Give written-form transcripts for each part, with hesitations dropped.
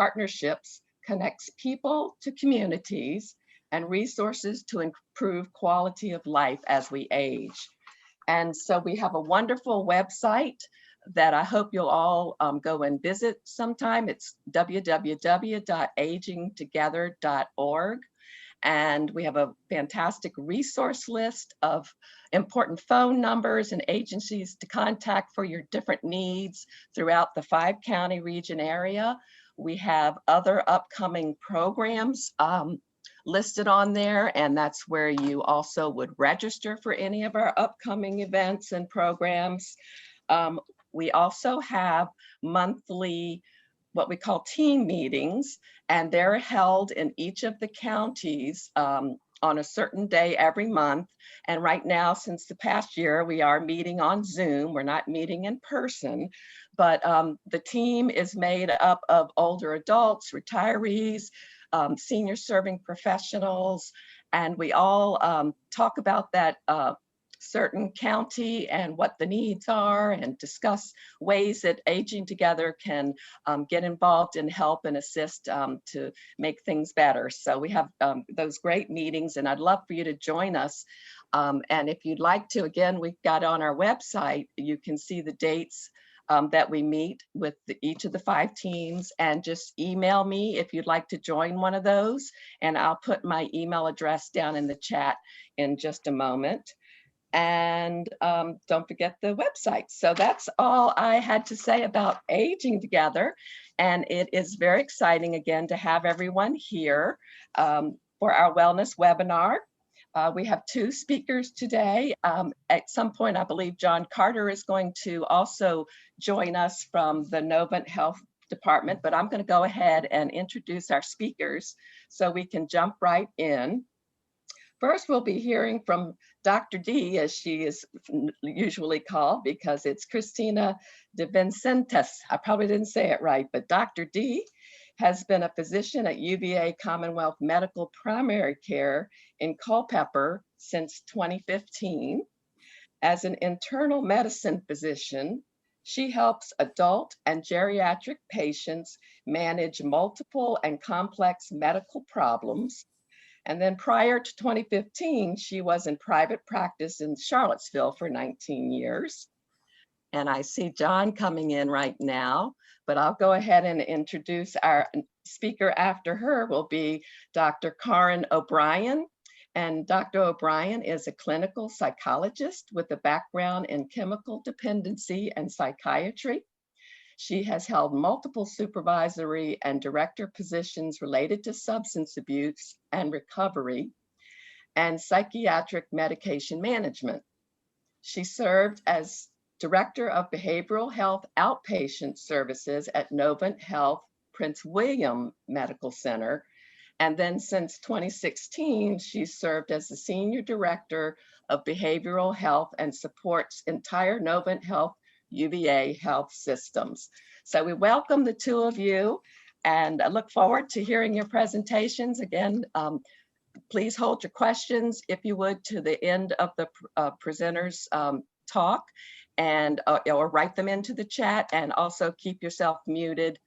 partnerships connects people to communities and resources to improve quality of life as we age. And so we have a wonderful website that I hope you'll all go and visit sometime. It's www.agingtogether.org. And we have a fantastic resource list of important phone numbers and agencies to contact for your different needs throughout the 5-county region area. We have other upcoming programs listed on there, and that's where you also would register for any of our upcoming events and programs. We also have monthly, what we call team meetings, and they're held in each of the counties on a certain day every month. And right now, since the past year, we are meeting on Zoom. We're not meeting in person, but the team is made up of older adults, retirees, senior serving professionals, and we all talk about that certain county and what the needs are, and discuss ways that Aging Together can get involved and help and assist to make things better. So we have those great meetings, and I'd love for you to join us. And if you'd like to, again, we've got on our website, you can see the dates that we meet with each of the 5 teams, and just email me if you'd like to join one of those. And I'll put my email address down in the chat in just a moment. And don't forget the website. So that's all I had to say about Aging Together. And it is very exciting again to have everyone here for our wellness webinar. We have 2 speakers today. At some point, I believe John Carter is going to also join us from the Novant Health Department, but I'm going to go ahead and introduce our speakers so we can jump right in. First, we'll be hearing from Dr. D, as she is usually called, because it's Christina De Vincentes. I probably didn't say it right, but Dr. D has been a physician at UVA Commonwealth Medical Primary Care in Culpeper since 2015. As an internal medicine physician, she helps adult and geriatric patients manage multiple and complex medical problems. And then prior to 2015, she was in private practice in Charlottesville for 19 years. And I see John coming in right now, but I'll go ahead and introduce our speaker after her will be Dr. Karen O'Brien. And Dr. O'Brien is a clinical psychologist with a background in chemical dependency and psychiatry. She has held multiple supervisory and director positions related to substance abuse and recovery and psychiatric medication management. She served as Director of Behavioral Health Outpatient Services at Novant Health Prince William Medical Center. And then since 2016, she served as the Senior Director of Behavioral Health and supports entire Novant Health UVA health systems. So we welcome the 2 of you, and I look forward to hearing your presentations. Again, please hold your questions, if you would, to the end of the presenters' talk, and or write them into the chat, and also keep yourself muted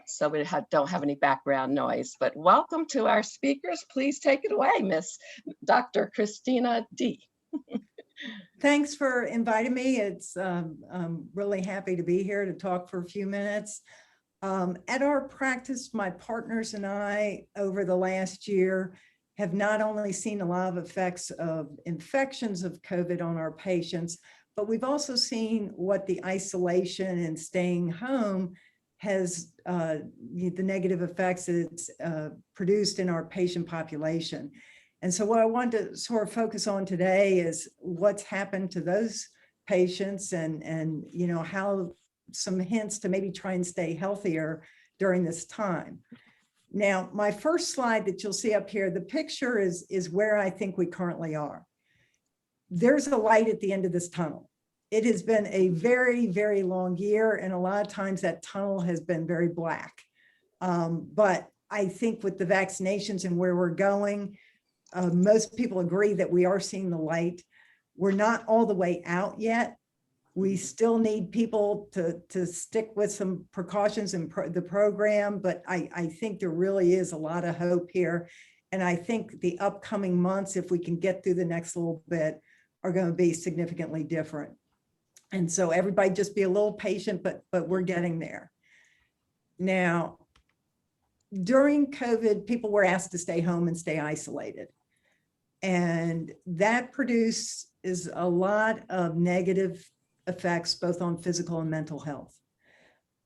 so we don't have any background noise. But welcome to our speakers. Please take it away, Miss Dr. Christina D. Thanks for inviting me. I'm really happy to be here to talk for a few minutes. At our practice, my partners and I, over the last year, have not only seen a lot of effects of infections of COVID on our patients, but we've also seen what the isolation and staying home has, the negative effects that it's produced in our patient population. And so what I want to sort of focus on today is what's happened to those patients, and you know, how some hints to maybe try and stay healthier during this time. Now, my first slide that you'll see up here, the picture is where I think we currently are. There's a light at the end of this tunnel. It has been a very, very long year, and a lot of times that tunnel has been very black. But I think with the vaccinations and where we're going, most people agree that we are seeing the light. We're not all the way out yet. We still need people to stick with some precautions in the program, but I think there really is a lot of hope here. And I think the upcoming months, if we can get through the next little bit, are going to be significantly different. And so everybody just be a little patient, but we're getting there. Now, during COVID, people were asked to stay home and stay isolated. And that produces a lot of negative effects, both on physical and mental health.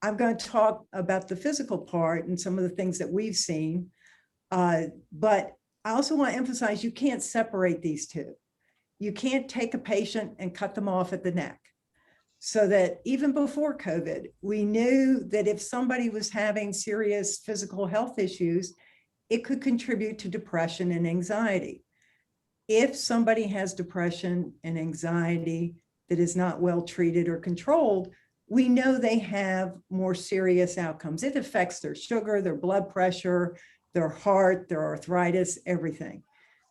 I'm going to talk about the physical part and some of the things that we've seen. But I also want to emphasize you can't separate these two. You can't take a patient and cut them off at the neck. So that even before COVID, we knew that if somebody was having serious physical health issues, it could contribute to depression and anxiety. If somebody has depression and anxiety that is not well treated or controlled, we know they have more serious outcomes. It affects their sugar, their blood pressure, their heart, their arthritis, everything.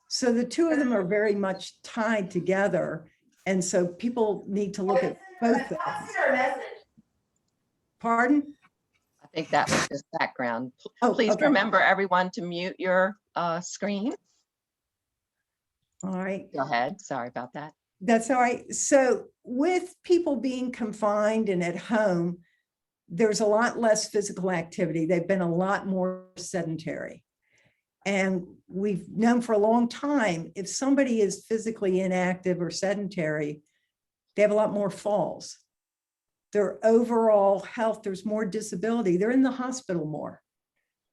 So the two of them are very much tied together. And so people need to look at both of them. Pardon? I think that was just background. Oh, Please okay. remember everyone to mute your screen. All right. Go ahead. Sorry about that. That's all right. So with people being confined and at home, there's a lot less physical activity. They've been a lot more sedentary. And we've known for a long time, if somebody is physically inactive or sedentary, they have a lot more falls. Their overall health, there's more disability. They're in the hospital more.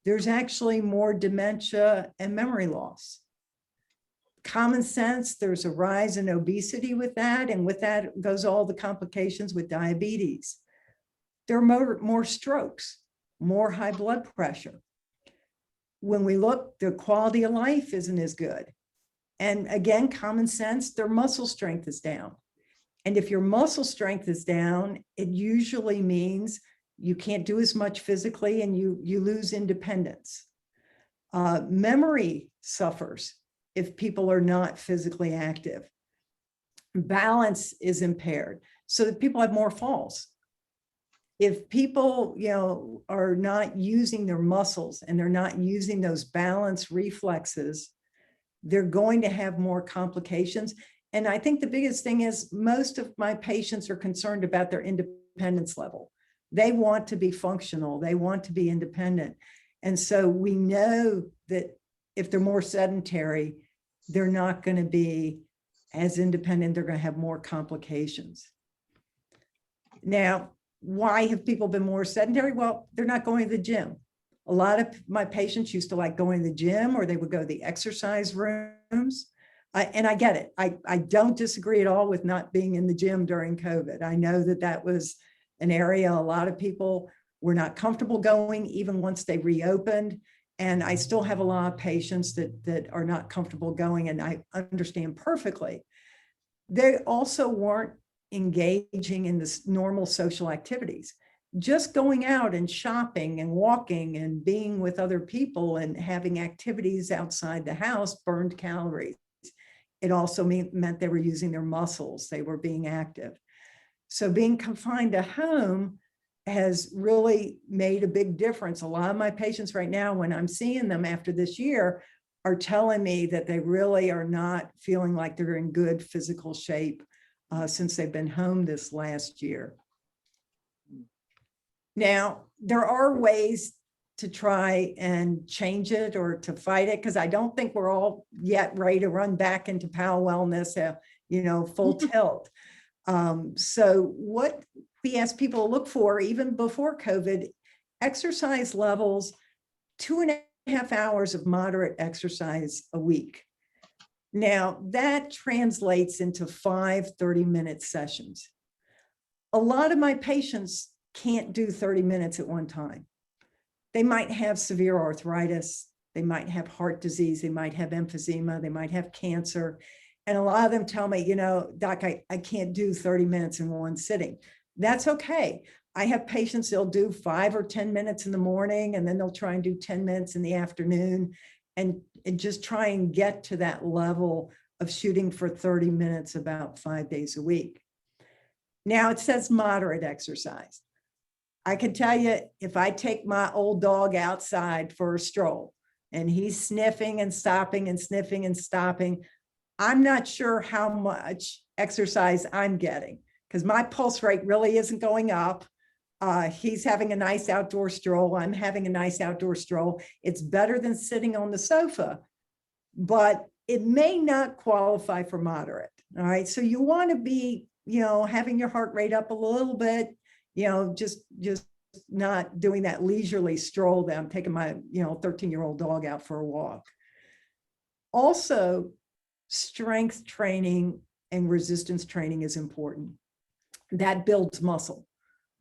There's actually more dementia and memory loss. Common sense, there's a rise in obesity with that, and with that goes all the complications with diabetes. There are more strokes, more high blood pressure. When we look, their quality of life isn't as good. And again, common sense, their muscle strength is down. And if your muscle strength is down, it usually means you can't do as much physically and you lose independence. Memory suffers if people are not physically active. Balance is impaired, so that people have more falls. If people, are not using their muscles and they're not using those balance reflexes, they're going to have more complications. And I think the biggest thing is most of my patients are concerned about their independence level. They want to be functional. They want to be independent. And so we know that if they're more sedentary, they're not going to be as independent. They're going to have more complications. Now, why have people been more sedentary? Well, they're not going to the gym. A lot of my patients used to like going to the gym, or they would go to the exercise rooms. And I get it. I don't disagree at all with not being in the gym during COVID. I know that that was an area a lot of people were not comfortable going, even once they reopened. And I still have a lot of patients that are not comfortable going, and I understand perfectly. They also weren't engaging in this normal social activities. Just going out and shopping and walking and being with other people and having activities outside the house burned calories. It also meant they were using their muscles. They were being active. So being confined to home has really made a big difference. A lot of my patients right now, when I'm seeing them after this year, are telling me that they really are not feeling like they're in good physical shape since they've been home this last year. Now, there are ways to try and change it or to fight it, because I don't think we're all yet ready to run back into PAL wellness, full tilt. So what we ask people to look for, even before COVID, exercise levels, 2.5 hours of moderate exercise a week. Now, that translates into 5 30-minute sessions. A lot of my patients can't do 30 minutes at one time. They might have severe arthritis. They might have heart disease. They might have emphysema. They might have cancer. And a lot of them tell me, Doc, I can't do 30 minutes in one sitting. That's okay. I have patients, they'll do 5 or 10 minutes in the morning, and then they'll try and do 10 minutes in the afternoon, and just try and get to that level of shooting for 30 minutes about 5 days a week. Now it says moderate exercise. I can tell you, if I take my old dog outside for a stroll and he's sniffing and stopping and sniffing and stopping, I'm not sure how much exercise I'm getting because my pulse rate really isn't going up. He's having a nice outdoor stroll. I'm having a nice outdoor stroll. It's better than sitting on the sofa, but it may not qualify for moderate. All right. So you want to be, having your heart rate up a little bit, just not doing that leisurely stroll that I'm taking my, 13-year-old dog out for a walk. Also, strength training and resistance training is important. That builds muscle.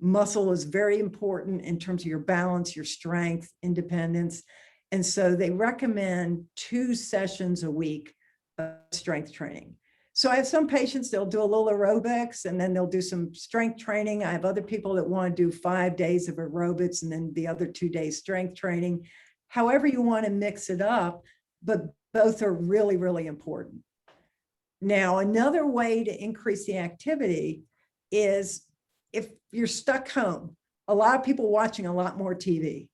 Muscle is very important in terms of your balance, your strength, independence. And so they recommend 2 sessions a week of strength training. So I have some patients, they'll do a little aerobics and then they'll do some strength training. I have other people that want to do 5 days of aerobics and then the other 2 days strength training. However you want to mix it up, but both are really, really important. Now, another way to increase the activity is if you're stuck home. A lot of people watching a lot more TV.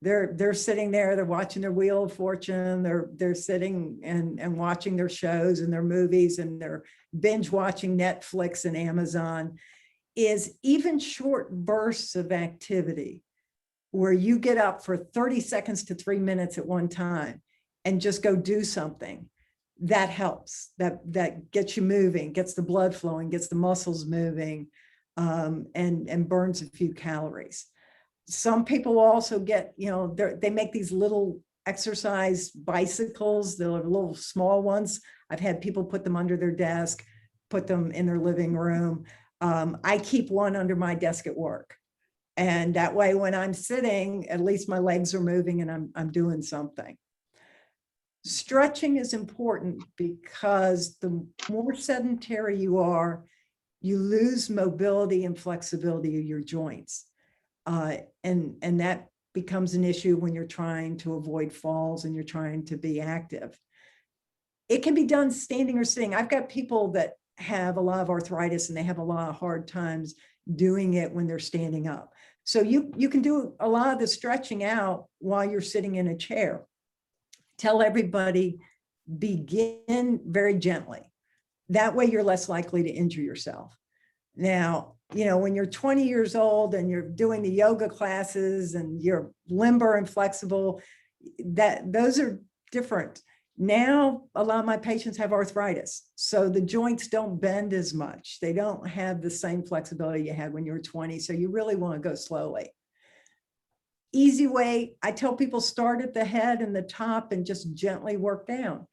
They're sitting there, they're watching their Wheel of Fortune, they're sitting and watching their shows and their movies, and they're binge watching Netflix and Amazon. Is even short bursts of activity where you get up for 30 seconds to 3 minutes at one time and just go do something. That helps. That gets you moving, gets the blood flowing, gets the muscles moving, and burns a few calories. Some people also get, they make these little exercise bicycles. They're little small ones. I've had people put them under their desk, put them in their living room. I keep one under my desk at work. And that way, when I'm sitting, at least my legs are moving and I'm doing something. Stretching is important because the more sedentary you are, you lose mobility and flexibility of your joints. And that becomes an issue when you're trying to avoid falls and you're trying to be active. It can be done standing or sitting. I've got people that have a lot of arthritis and they have a lot of hard times doing it when they're standing up. So you can do a lot of the stretching out while you're sitting in a chair. Tell everybody, begin very gently. That way you're less likely to injure yourself. Now, when you're 20 years old and you're doing the yoga classes and you're limber and flexible, those are different. Now, a lot of my patients have arthritis, so the joints don't bend as much. They don't have the same flexibility you had when you were 20, so you really want to go slowly. Easy way, I tell people start at the head and the top and just gently work down.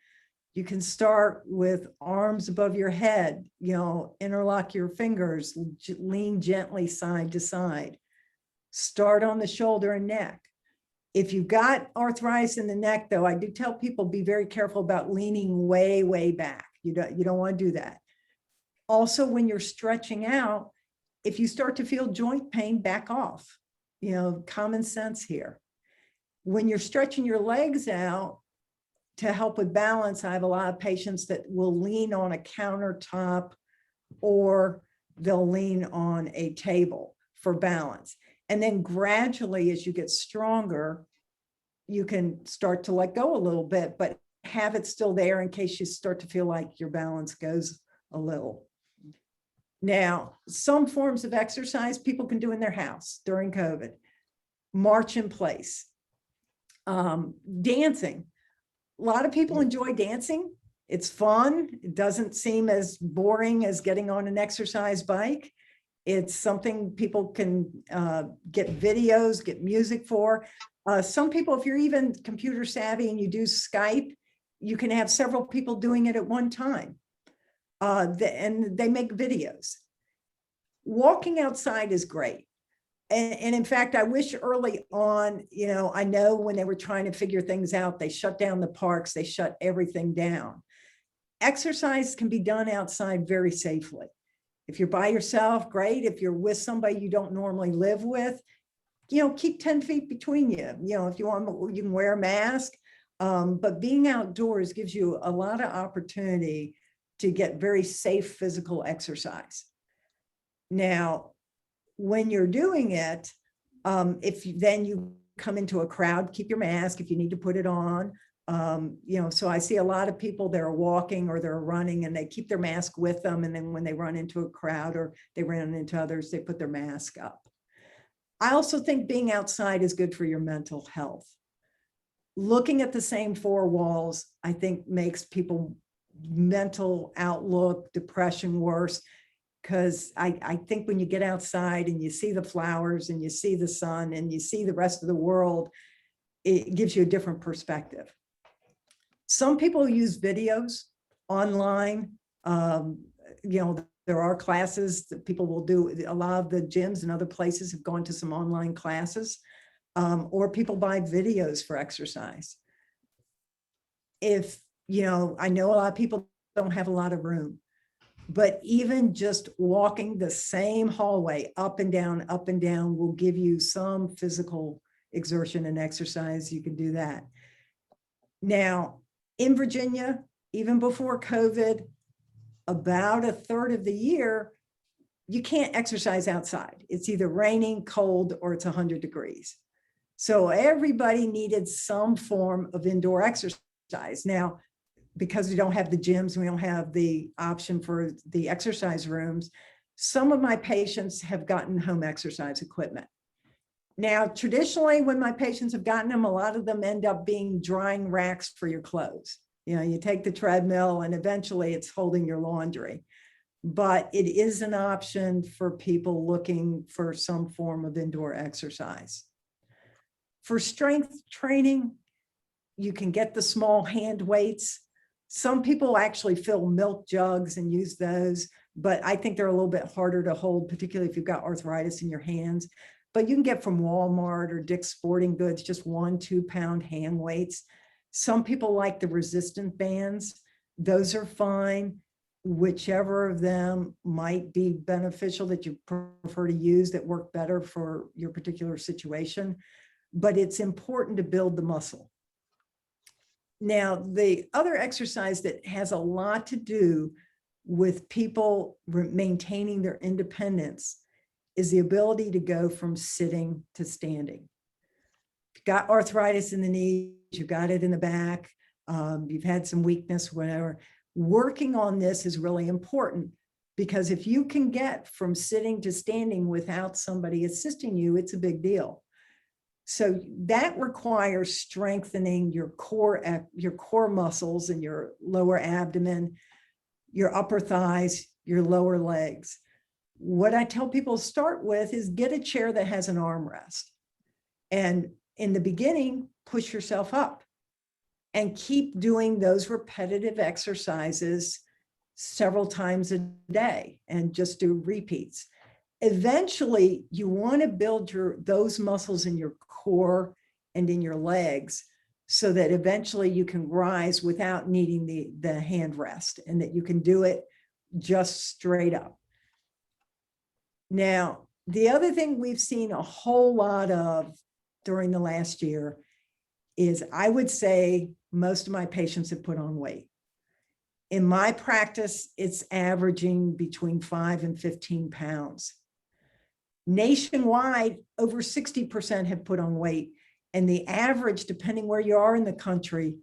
You can start with arms above your head, interlock your fingers, lean gently side to side. Start on the shoulder and neck. If you've got arthritis in the neck, though, I do tell people be very careful about leaning way, way back. You don't want to do that. Also, when you're stretching out, if you start to feel joint pain, back off. Common sense here. When you're stretching your legs out, to help with balance, I have a lot of patients that will lean on a countertop or they'll lean on a table for balance. And then gradually, as you get stronger, you can start to let go a little bit, but have it still there in case you start to feel like your balance goes a little. Now, some forms of exercise people can do in their house during COVID. March in place. Dancing. A lot of people enjoy dancing. It's fun. It doesn't seem as boring as getting on an exercise bike. It's something people can get videos, get music for. Some people, if you're even computer savvy and you do Skype, you can have several people doing it at one time. And they make videos. Walking outside is great. And in fact, I wish early on, I know when they were trying to figure things out, they shut down the parks, they shut everything down. Exercise can be done outside very safely. If you're by yourself, great. If you're with somebody you don't normally live with, keep 10 feet between you. If you want, you can wear a mask. But being outdoors gives you a lot of opportunity to get very safe physical exercise. Now, when you're doing it, then you come into a crowd, keep your mask if you need to put it on. So I see a lot of people that are walking or they're running and they keep their mask with them. And then when they run into a crowd or they run into others, they put their mask up. I also think being outside is good for your mental health. Looking at the same four walls, I think makes people mental outlook, depression worse. Because I think when you get outside and you see the flowers and you see the sun and you see the rest of the world, it gives you a different perspective. Some people use videos online. There are classes that people will do. A lot of the gyms and other places have gone to some online classes, or people buy videos for exercise. I know a lot of people don't have a lot of room. But even just walking the same hallway up and down will give you some physical exertion and exercise. You can do that. Now, in Virginia, even before COVID, about a third of the year, you can't exercise outside. It's either raining, cold, or it's 100 degrees. So everybody needed some form of indoor exercise. Now, because we don't have the gyms, we don't have the option for the exercise rooms, some of my patients have gotten home exercise equipment. Now, traditionally, when my patients have gotten them, a lot of them end up being drying racks for your clothes. You take the treadmill and eventually it's holding your laundry. But it is an option for people looking for some form of indoor exercise. For strength training, you can get the small hand weights. Some people actually fill milk jugs and use those, but I think they're a little bit harder to hold, particularly if you've got arthritis in your hands. But you can get from Walmart or Dick's Sporting Goods, just 1-2 pound hand weights. Some people like the resistant bands. Those are fine. Whichever of them might be beneficial that you prefer to use that work better for your particular situation. But it's important to build the muscle. Now, the other exercise that has a lot to do with people maintaining their independence is the ability to go from sitting to standing. If you've got arthritis in the knees, you've got it in the back, you've had some weakness, whatever, working on this is really important, because if you can get from sitting to standing without somebody assisting you, it's a big deal. So that requires strengthening your core muscles in your lower abdomen, your upper thighs, your lower legs. What I tell people to start with is get a chair that has an armrest. And in the beginning, push yourself up and keep doing those repetitive exercises several times a day and just do repeats. Eventually, you want to build those muscles in your core and in your legs so that eventually you can rise without needing the hand rest, and that you can do it just straight up. Now, the other thing we've seen a whole lot of during the last year is, I would say most of my patients have put on weight. In my practice, it's averaging between 5 and 15 pounds. Nationwide, over 60% have put on weight, and the average, depending where you are in the country,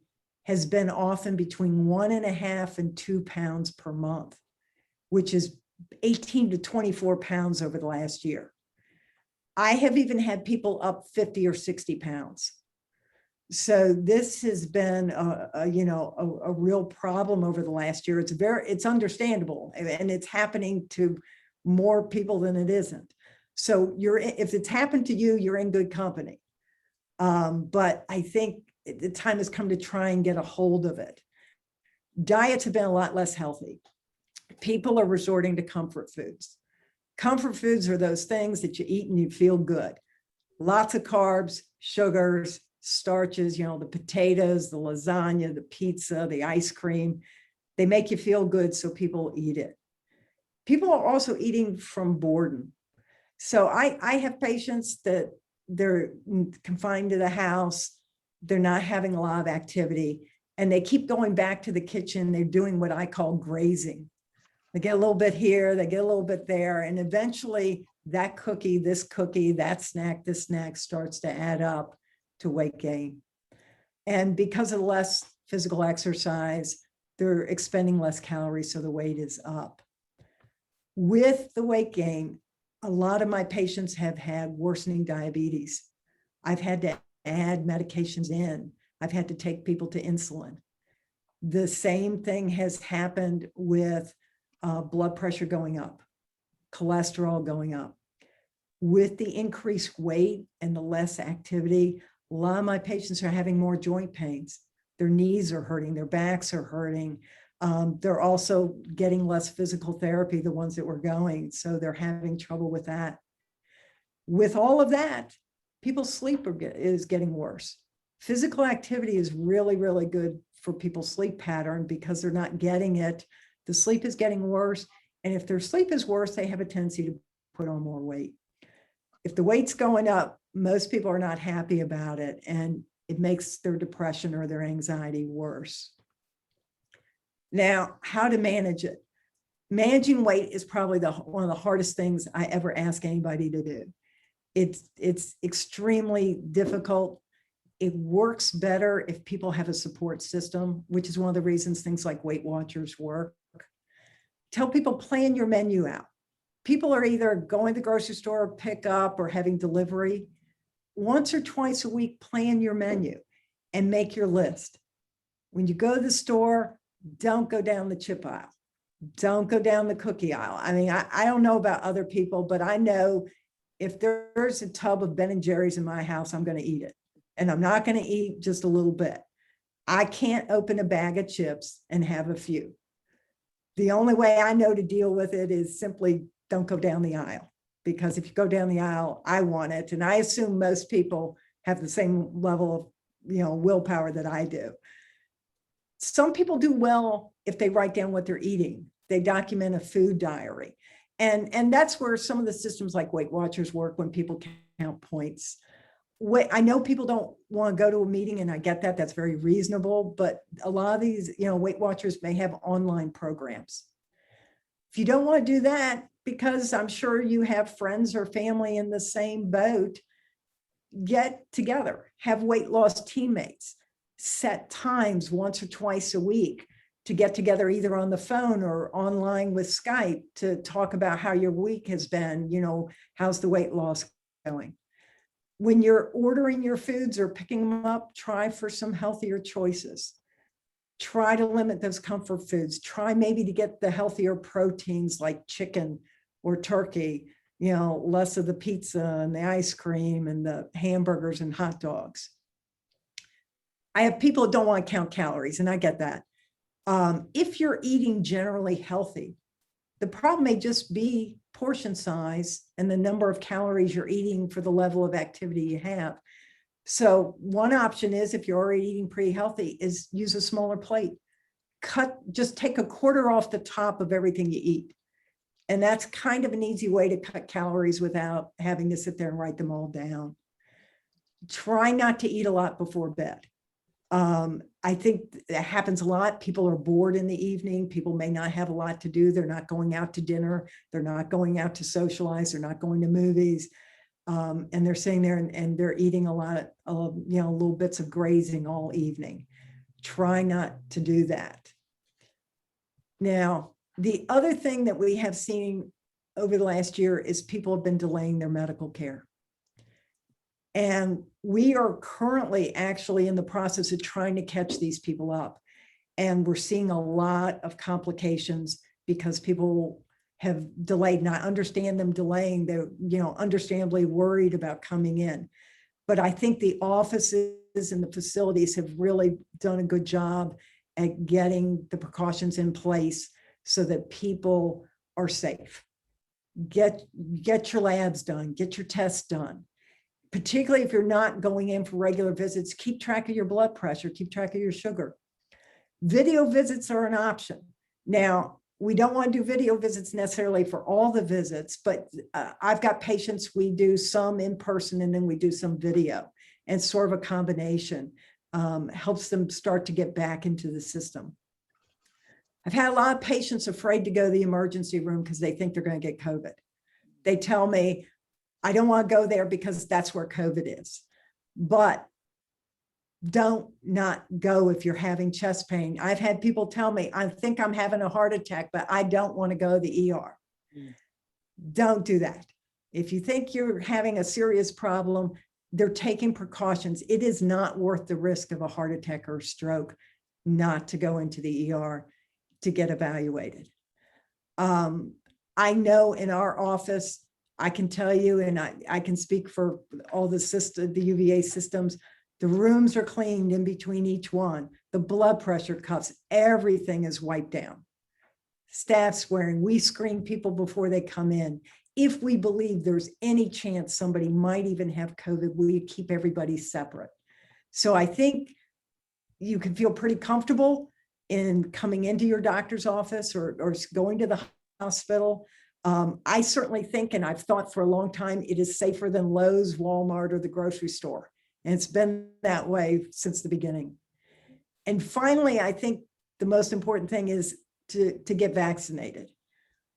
has been often between 1.5 and 2 pounds per month, which is 18 to 24 pounds over the last year. I have even had people up 50 or 60 pounds. So this has been a real problem over the last year. It's understandable, and it's happening to more people than it isn't. So if it's happened to you, you're in good company. But I think the time has come to try and get a hold of it. Diets have been a lot less healthy. People are resorting to comfort foods. Comfort foods are those things that you eat and you feel good. Lots of carbs, sugars, starches, the potatoes, the lasagna, the pizza, the ice cream. They make you feel good, so people eat it. People are also eating from boredom. So I have patients that they're confined to the house, they're not having a lot of activity, and they keep going back to the kitchen. They're doing what I call grazing. They get a little bit here, they get a little bit there, and eventually that cookie, that snack, this snack starts to add up to weight gain. And because of less physical exercise, they're expending less calories, so the weight is up. With the weight gain, a lot of my patients have had worsening diabetes. I've had to add medications in. I've had to take people to insulin. The same thing has happened with blood pressure going up, cholesterol going up. With the increased weight and the less activity, a lot of my patients are having more joint pains. Their knees are hurting, their backs are hurting. They're also getting less physical therapy, the ones that were going, so they're having trouble with that. With all of that, people's sleep is getting worse. Physical activity is really, really good for people's sleep pattern because they're not getting it. The sleep is getting worse. And if their sleep is worse, they have a tendency to put on more weight. If the weight's going up, most people are not happy about it, and it makes their depression or their anxiety worse. Now, how to manage it? Managing weight is probably one of the hardest things I ever ask anybody to do. It's extremely difficult. It works better if people have a support system, which is one of the reasons things like Weight Watchers work. Tell people, plan your menu out. People are either going to the grocery store, pick up, or having delivery. Once or twice a week, plan your menu and make your list. When you go to the store, don't go down the chip aisle. Don't go down the cookie aisle. I mean, I don't know about other people, but I know if there's a tub of Ben and Jerry's in my house, I'm going to eat it. And I'm not going to eat just a little bit. I can't open a bag of chips and have a few. The only way I know to deal with it is simply don't go down the aisle, because if you go down the aisle, I want it. And I assume most people have the same level of, willpower that I do. Some people do well if they write down what they're eating. They document a food diary. And that's where some of the systems like Weight Watchers work, when people count points. I know people don't want to go to a meeting, and I get that. That's very reasonable. But a lot of these, Weight Watchers may have online programs. If you don't want to do that, because I'm sure you have friends or family in the same boat, get together, have weight loss teammates, set times once or twice a week to get together either on the phone or online with Skype to talk about how your week has been, how's the weight loss going. When you're ordering your foods or picking them up, try for some healthier choices. Try to limit those comfort foods. Try maybe to get the healthier proteins like chicken or turkey, less of the pizza and the ice cream and the hamburgers and hot dogs. I have people that don't want to count calories, and I get that. If you're eating generally healthy, the problem may just be portion size and the number of calories you're eating for the level of activity you have. So one option is, if you're already eating pretty healthy, is use a smaller plate. Just take a quarter off the top of everything you eat. And that's kind of an easy way to cut calories without having to sit there and write them all down. Try not to eat a lot before bed. I think that happens a lot. People are bored in the evening. People may not have a lot to do. They're not going out to dinner. They're not going out to socialize. They're not going to movies. And they're sitting there and they're eating a lot of, little bits of grazing all evening. Try not to do that. Now, the other thing that we have seen over the last year is people have been delaying their medical care. And we are currently actually in the process of trying to catch these people up. And we're seeing a lot of complications because people have delayed. And I understand them delaying. They're, understandably worried about coming in. But I think the offices and the facilities have really done a good job at getting the precautions in place so that people are safe. Get your labs done, get your tests done. Particularly if you're not going in for regular visits, keep track of your blood pressure, keep track of your sugar. Video visits are an option. Now, we don't want to do video visits necessarily for all the visits, but I've got patients, we do some in person and then we do some video, and sort of a combination helps them start to get back into the system. I've had a lot of patients afraid to go to the emergency room because they think they're going to get COVID. They tell me, I don't want to go there because that's where COVID is. But don't not go if you're having chest pain. I've had people tell me, I think I'm having a heart attack, but I don't want to go to the ER. Don't do that. If you think you're having a serious problem, they're taking precautions. It is not worth the risk of a heart attack or stroke not to go into the ER to get evaluated. I know in our office, I can tell you, and I can speak for all the UVA systems, the rooms are cleaned in between each one. The blood pressure cuffs, everything is wiped down. Staff swearing, we screen people before they come in. If we believe there's any chance somebody might even have COVID, we keep everybody separate. So I think you can feel pretty comfortable in coming into your doctor's office or going to the hospital. I certainly think, and I've thought for a long time, it is safer than Lowe's, Walmart, or the grocery store. And it's been that way since the beginning. And finally, I think the most important thing is to get vaccinated.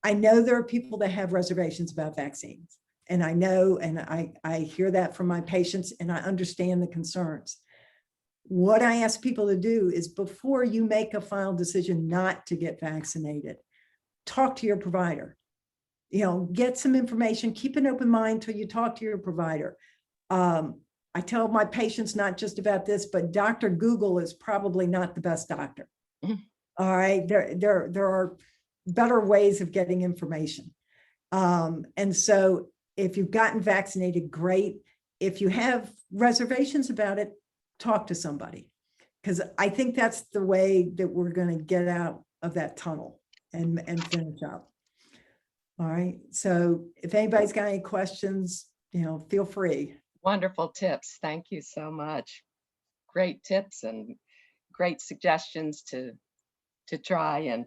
I know there are people that have reservations about vaccines, and I know, and I hear that from my patients, and I understand the concerns. What I ask people to do is, before you make a final decision not to get vaccinated, talk to your provider. Get some information, keep an open mind till you talk to your provider. I tell my patients not just about this, but Dr. Google is probably not the best doctor. All right, there are better ways of getting information. And so if you've gotten vaccinated, great. If you have reservations about it, talk to somebody, because I think that's the way that we're going to get out of that tunnel and finish up. All right, so if anybody's got any questions, feel free. Wonderful tips. Thank you so much. Great tips and great suggestions to try. And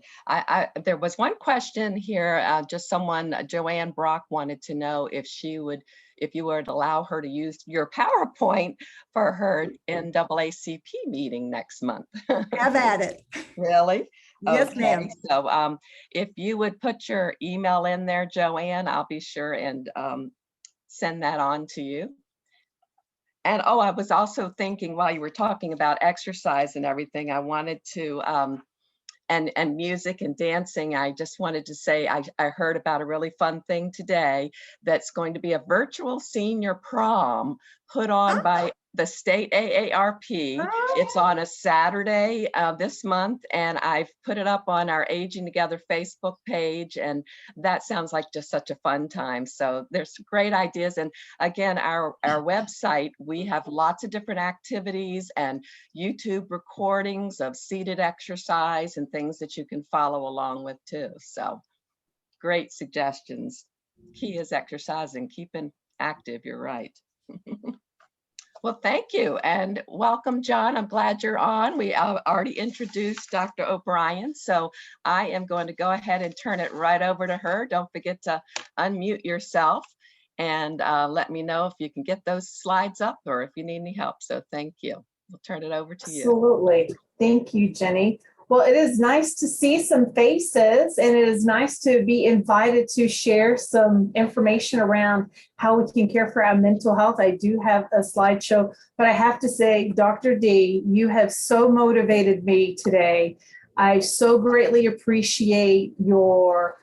there was one question here, just someone, Joanne Brock, wanted to know if you would allow her to use your PowerPoint for her NAACP meeting next month. Have at it. Really? Yes, Okay. ma'am. So if you would put your email in there, Joanne, I'll be sure and send that on to you. And I was also thinking, while you were talking about exercise and everything, I wanted to, and music and dancing, I just wanted to say, I heard about a really fun thing today that's going to be a virtual senior prom put on by the state AARP. It's on a Saturday this month, and I've put it up on our Aging Together Facebook page, and that sounds like just such a fun time. So there's great ideas. And again, our website, we have lots of different activities and YouTube recordings of seated exercise and things that you can follow along with too. So great suggestions. Key is exercising, keeping active, you're right. Well, thank you, and welcome, John. I'm glad you're on. We already introduced Dr. O'Brien, so I am going to go ahead and turn it right over to her. Don't forget to unmute yourself and let me know if you can get those slides up or if you need any help. So thank you. We'll turn it over to you. Absolutely. Thank you, Jenny. Well, it is nice to see some faces, and it is nice to be invited to share some information around how we can care for our mental health. I do have a slideshow, but I have to say, Dr. D, you have so motivated me today. I so greatly appreciate your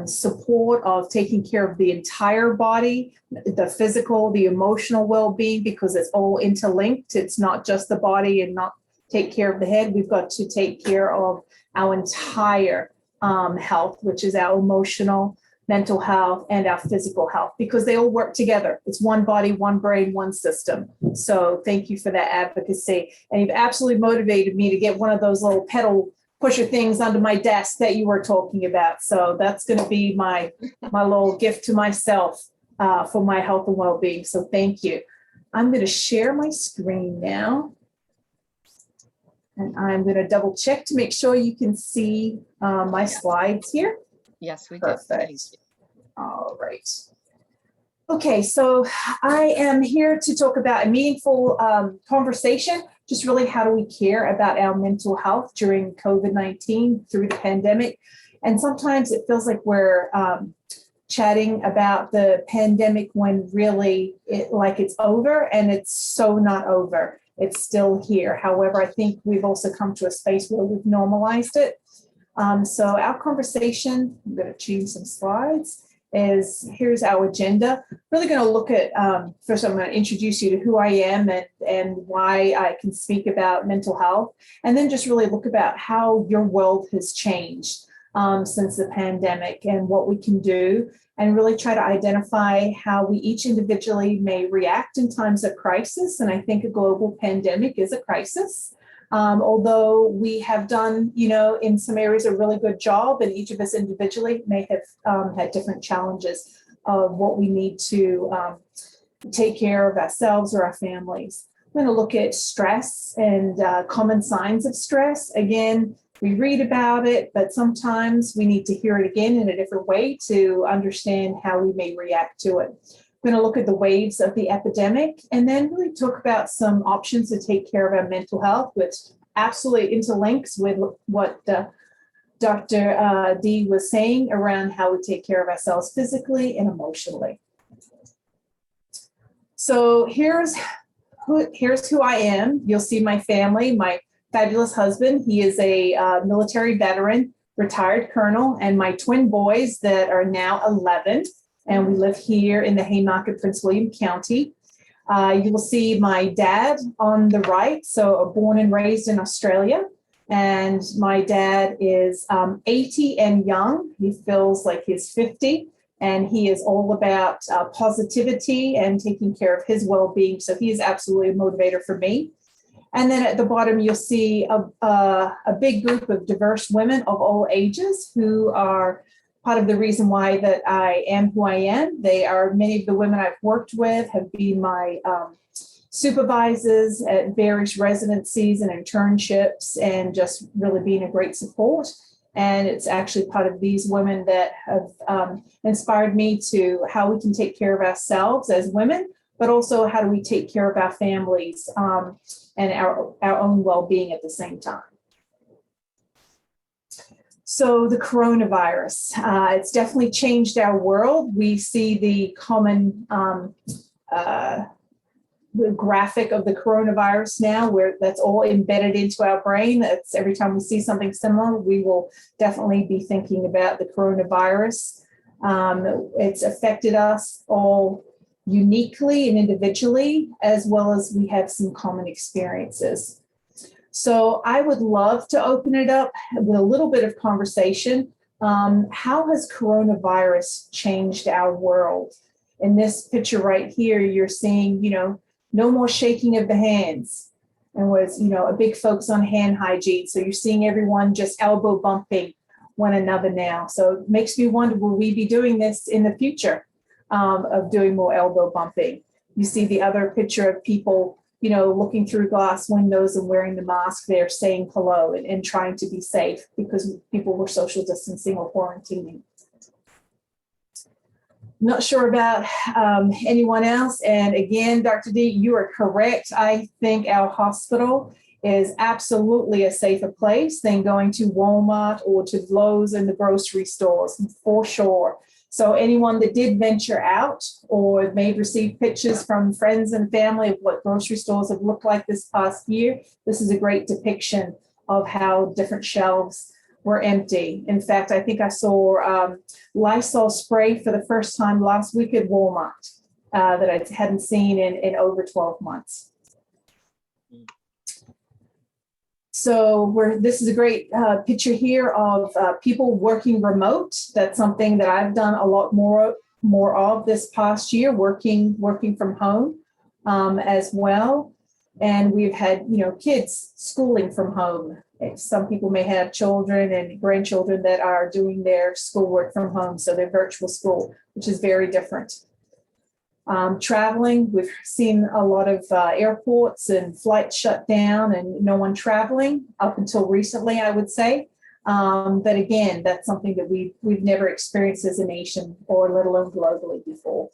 support of taking care of the entire body, the physical, the emotional well-being, because it's all interlinked. It's not just the body and not take care of the head. We've got to take care of our entire health, which is our emotional, mental health, and our physical health, because they all work together. It's one body, one brain, one system. So thank you for that advocacy. And you've absolutely motivated me to get one of those little pedal pusher things under my desk that you were talking about. So that's going to be my little gift to myself for my health and well-being. So thank you. I'm going to share my screen now. And I'm going to double check to make sure you can see my slides here. Yes, we do. Perfect. All right. Okay, so I am here to talk about a meaningful conversation just really how do we care about our mental health during COVID-19 through the pandemic. And sometimes it feels like we're chatting about the pandemic when really it's over, and it's so not over. It's still here. However, I think we've also come to a space where we've normalized it. So our conversation, I'm going to change some slides, here's our agenda. Really going to look at, first I'm going to introduce you to who I am and why I can speak about mental health, and then just really look about how your world has changed since the pandemic and what we can do, and really try to identify how we each individually may react in times of crisis. And I think a global pandemic is a crisis. Although we have done, in some areas a really good job, and each of us individually may have had different challenges of what we need to take care of ourselves or our families. I'm going to look at stress and common signs of stress. Again, we read about it, but sometimes we need to hear it again in a different way to understand how we may react to it. We're going to look at the waves of the epidemic, and then really talk about some options to take care of our mental health, which absolutely interlinks with what Dr. D was saying around how we take care of ourselves physically and emotionally. So here's who I am. You'll see my family, my fabulous husband. He is a military veteran, retired colonel, and my twin boys that are now 11. And we live here in the Haymarket, Prince William County. You will see my dad on the right, so born and raised in Australia. And my dad is 80 and young. He feels like he's 50, and he is all about positivity and taking care of his well-being. So he is absolutely a motivator for me. And then at the bottom, you'll see a big group of diverse women of all ages who are part of the reason why that I am who I am. They are many of the women I've worked with have been my supervisors at various residencies and internships, and just really being a great support. And it's actually part of these women that have inspired me to how we can take care of ourselves as women, but also how do we take care of our families and our own well-being at the same time. So the coronavirus, it's definitely changed our world. We see the common the graphic of the coronavirus now, where that's all embedded into our brain. That's every time we see something similar, we will definitely be thinking about the coronavirus. It's affected us all uniquely and individually, as well as we have some common experiences. So I would love to open it up with a little bit of conversation. How has coronavirus changed our world? In this picture right here, you're seeing, no more shaking of the hands, and was, a big focus on hand hygiene. So you're seeing everyone just elbow bumping one another now. So it makes me wonder, will we be doing this in the future, of doing more elbow bumping? You see the other picture of people, looking through glass windows and wearing the mask there, saying hello and trying to be safe because people were social distancing or quarantining. Not sure about anyone else. And again, Dr. D, you are correct. I think our hospital is absolutely a safer place than going to Walmart or to Lowe's and the grocery stores, for sure. So anyone that did venture out or may receive pictures from friends and family of what grocery stores have looked like this past year, this is a great depiction of how different shelves were empty. In fact, I think I saw Lysol spray for the first time last week at Walmart that I hadn't seen in over 12 months. So this is a great picture here of people working remote. That's something that I've done a lot more of this past year, working from home as well. And we've had, kids schooling from home. Some people may have children and grandchildren that are doing their schoolwork from home. So they're virtual school, which is very different. Traveling, we've seen a lot of airports and flights shut down and no one traveling up until recently, I would say. But again, that's something that we've never experienced as a nation or let alone globally before.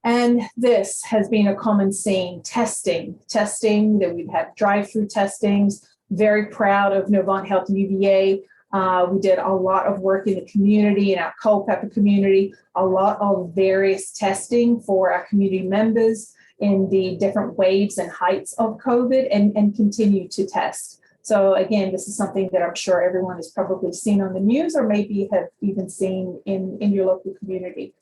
And this has been a common scene, testing, that we've had drive-through testings. Very proud of Novant Health and UVA. We did a lot of work in the community, in our Culpeper community, a lot of various testing for our community members in the different waves and heights of COVID, and continue to test. So again, this is something that I'm sure everyone has probably seen on the news, or maybe have even seen in your local community.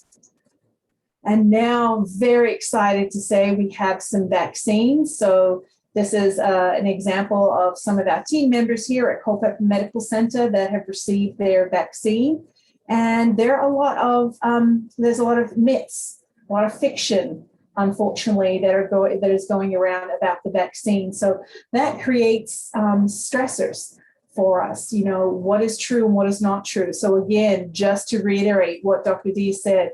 And now very excited to say we have some vaccines. So this is an example of some of our team members here at Culpeper Medical Center that have received their vaccine. And there are there's a lot of myths, a lot of fiction, unfortunately, that is going around about the vaccine. So that creates stressors for us, what is true and what is not true. So again, just to reiterate what Dr. D said,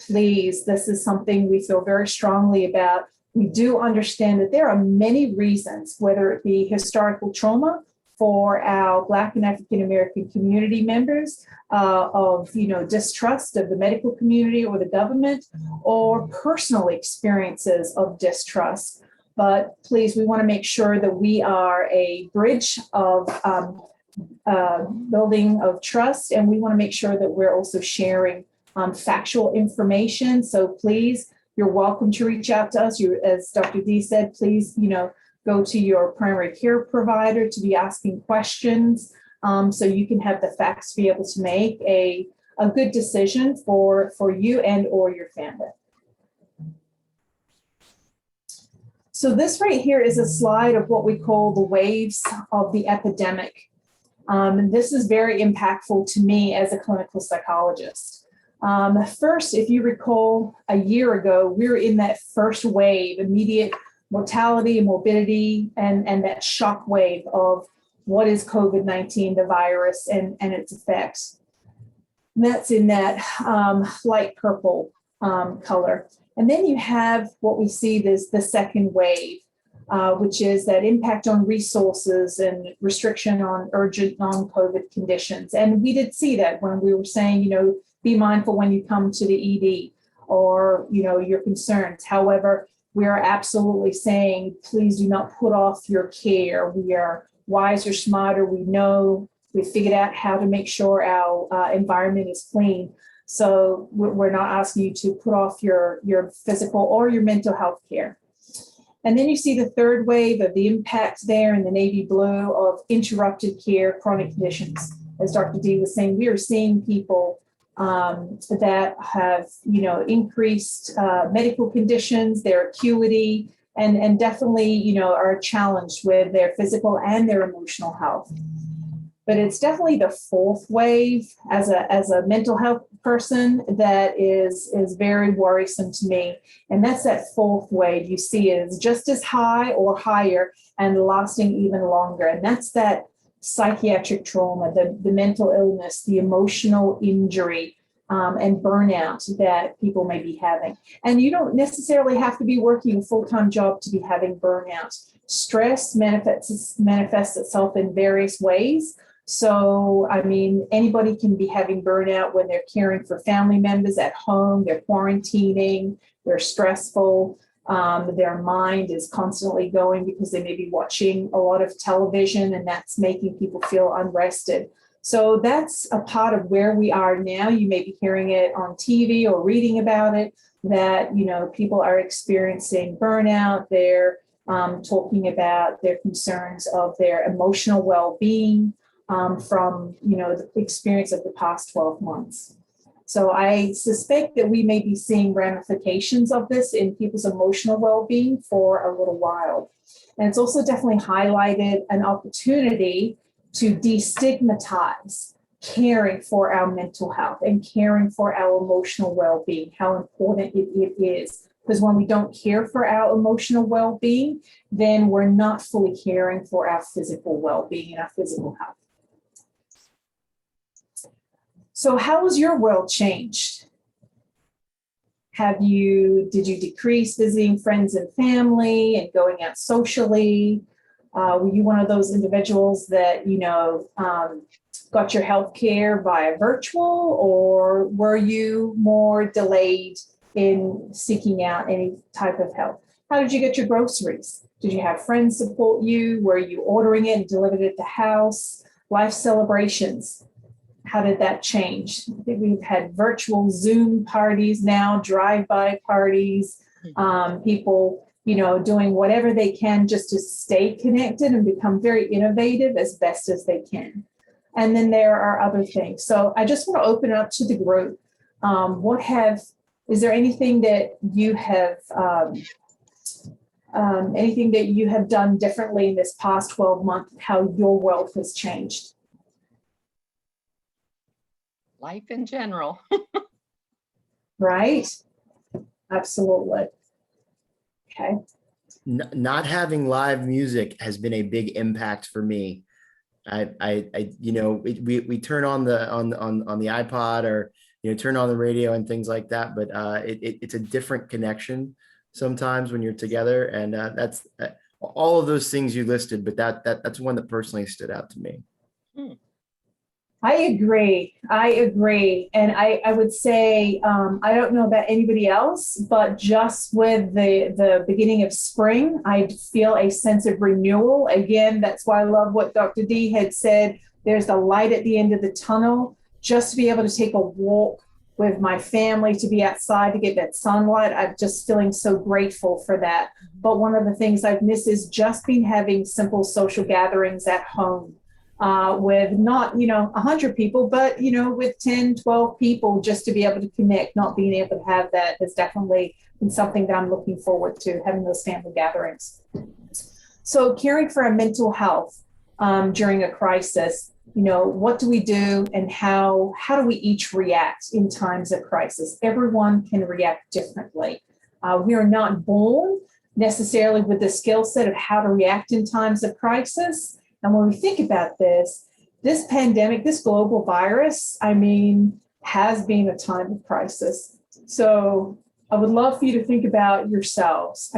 please, this is something we feel very strongly about. We do understand that there are many reasons, whether it be historical trauma for our Black and African American community members, of distrust of the medical community or the government, or personal experiences of distrust. But please, we want to make sure that we are a bridge of building of trust, and we want to make sure that we're also sharing factual information. So please, you're welcome to reach out to us. As Dr. D said, please, go to your primary care provider to be asking questions, so you can have the facts to be able to make a good decision for you and or your family. So this right here is a slide of what we call the waves of the epidemic. And this is very impactful to me as a clinical psychologist. First, if you recall, a year ago, we were in that first wave, immediate mortality and morbidity, and that shock wave of what is COVID-19, the virus, and its effects. And that's in that light purple color. And then you have what we see as the second wave, which is that impact on resources and restriction on urgent non-COVID conditions. And we did see that when we were saying, be mindful when you come to the ED, or, your concerns. However, we are absolutely saying, please do not put off your care. We are wiser, smarter. We know, we figured out how to make sure our environment is clean. So we're not asking you to put off your physical or your mental health care. And then you see the third wave of the impact there in the navy blue of interrupted care, chronic conditions. As Dr. D was saying, we are seeing people that have, increased medical conditions, their acuity, and definitely, are challenged with their physical and their emotional health. But it's definitely the fourth wave as a mental health person that is very worrisome to me. And that's that fourth wave. You see it is just as high or higher and lasting even longer. And that's that psychiatric trauma, the mental illness, the emotional injury, and burnout that people may be having. And you don't necessarily have to be working a full-time job to be having burnout. Stress manifests itself in various ways. So, anybody can be having burnout when they're caring for family members at home, they're quarantining, they're stressful. Their mind is constantly going because they may be watching a lot of television, and that's making people feel unrested. So that's a part of where we are now. You may be hearing it on TV or reading about it, that, people are experiencing burnout. They're talking about their concerns of their emotional well-being from, the experience of the past 12 months. So I suspect that we may be seeing ramifications of this in people's emotional well-being for a little while. And it's also definitely highlighted an opportunity to destigmatize caring for our mental health and caring for our emotional well-being, how important it is. Because when we don't care for our emotional well-being, then we're not fully caring for our physical well-being and our physical health. So how has your world changed? Did you decrease visiting friends and family and going out socially? Were you one of those individuals that, got your health care via virtual, or were you more delayed in seeking out any type of help? How did you get your groceries? Did you have friends support you? Were you ordering it and delivered it at the house? Life celebrations. How did that change? I think we've had virtual Zoom parties now, drive-by parties, people, doing whatever they can just to stay connected and become very innovative as best as they can. And then there are other things. So I just want to open it up to the group. Is there anything that you have, done differently in this past 12 months, how your world has changed? Life in general. Right? Absolutely. Okay. Not having live music has been a big impact for me. We turn on the iPod or turn on the radio and things like that, but it's a different connection sometimes when you're together, and that's all of those things you listed, but that's one that personally stood out to me. I agree. And I would say, I don't know about anybody else, but just with the beginning of spring, I feel a sense of renewal. Again, that's why I love what Dr. D had said. There's the light at the end of the tunnel. Just to be able to take a walk with my family, to be outside, to get that sunlight, I'm just feeling so grateful for that. But one of the things I've missed is just been having simple social gatherings at home. With not, 100 people, but, with 10, 12 people, just to be able to connect, not being able to have that has definitely been something that I'm looking forward to, having those family gatherings. So caring for our mental health during a crisis, what do we do and how do we each react in times of crisis? Everyone can react differently. We are not born necessarily with the skill set of how to react in times of crisis. And when we think about this pandemic, this global virus, has been a time of crisis. So I would love for you to think about yourselves.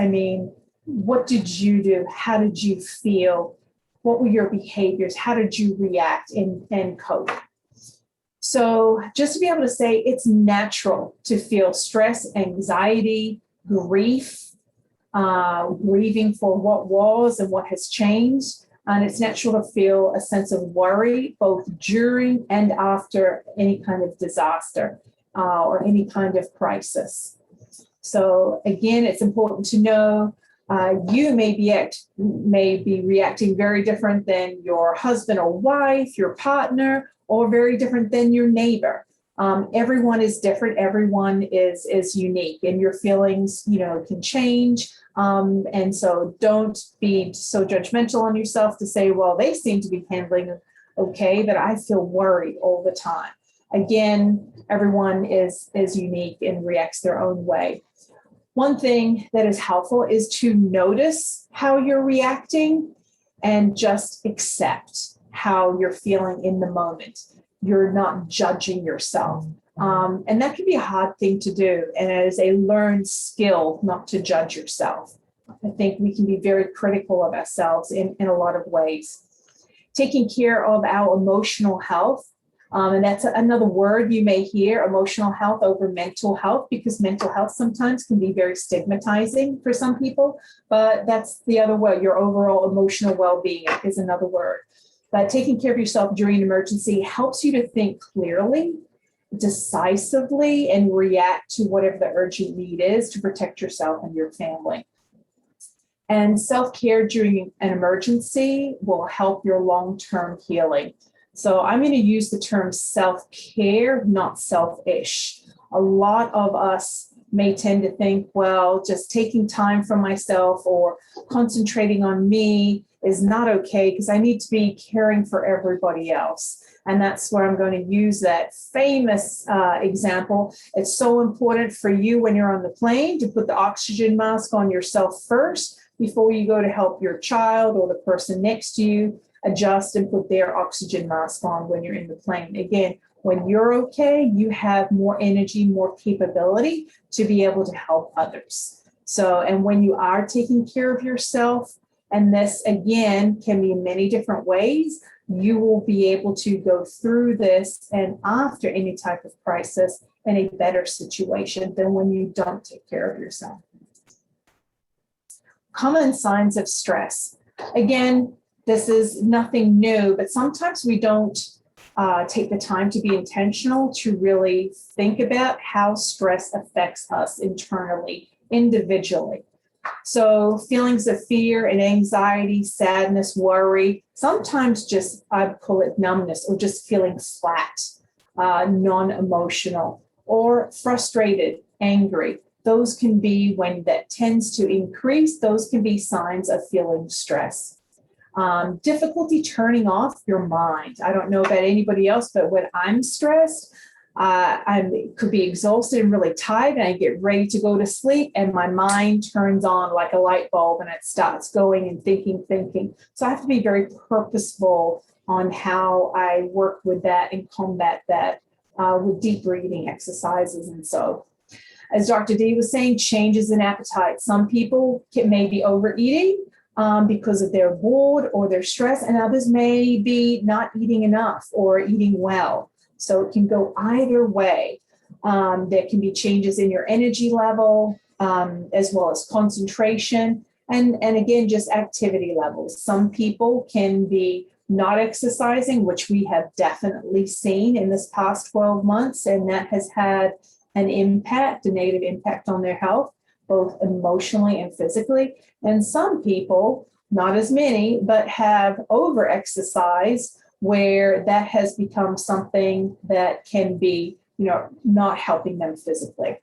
What did you do? How did you feel? What were your behaviors? How did you react and cope? So just to be able to say it's natural to feel stress, anxiety, grief, grieving for what was and what has changed. And it's natural to feel a sense of worry both during and after any kind of disaster or any kind of crisis. So again, it's important to know you may be reacting very different than your husband or wife, your partner, or very different than your neighbor. Everyone is different. Everyone is unique, and your feelings, can change. And so don't be so judgmental on yourself to say, well, they seem to be handling okay, but I feel worried all the time. Again, everyone is unique and reacts their own way. One thing that is helpful is to notice how you're reacting and just accept how you're feeling in the moment. You're not judging yourself. And that can be a hard thing to do. And it is a learned skill not to judge yourself. I think we can be very critical of ourselves in a lot of ways. Taking care of our emotional health. And that's another word you may hear, emotional health over mental health, because mental health sometimes can be very stigmatizing for some people. But that's the other word. Your overall emotional well-being is another word. But taking care of yourself during an emergency helps you to think clearly, decisively, and react to whatever the urgent need is to protect yourself and your family. And self-care during an emergency will help your long-term healing. So I'm going to use the term self-care, not selfish. A lot of us may tend to think, well, just taking time for myself or concentrating on me is not okay because I need to be caring for everybody else. And that's where I'm going to use that famous example. It's so important for you when you're on the plane to put the oxygen mask on yourself first before you go to help your child or the person next to you adjust and put their oxygen mask on when you're in the plane. Again, when you're okay, you have more energy, more capability to be able to help others. So, and when you are taking care of yourself, and this again can be in many different ways, you will be able to go through this and after any type of crisis in a better situation than when you don't take care of yourself. Common signs of stress. Again, this is nothing new, but sometimes we don't take the time to be intentional to really think about how stress affects us internally, individually. So feelings of fear and anxiety, sadness, worry, sometimes just, I call it numbness, or just feeling flat, non-emotional, or frustrated, angry. Those can be, when that tends to increase, those can be signs of feeling stress. Difficulty turning off your mind. I don't know about anybody else, but when I'm stressed, I could be exhausted and really tired, and I get ready to go to sleep, and my mind turns on like a light bulb, and it starts going and thinking. So I have to be very purposeful on how I work with that and combat that with deep breathing exercises. And so, as Dr. D was saying, changes in appetite. Some people may be overeating because of their bored or their stress, and others may be not eating enough or eating well. So it can go either way. There can be changes in your energy level, as well as concentration, and again, just activity levels. Some people can be not exercising, which we have definitely seen in this past 12 months, and that has had an impact, a negative impact on their health, both emotionally and physically. And some people, not as many, but have over-exercised, where that has become something that can be, not helping them physically.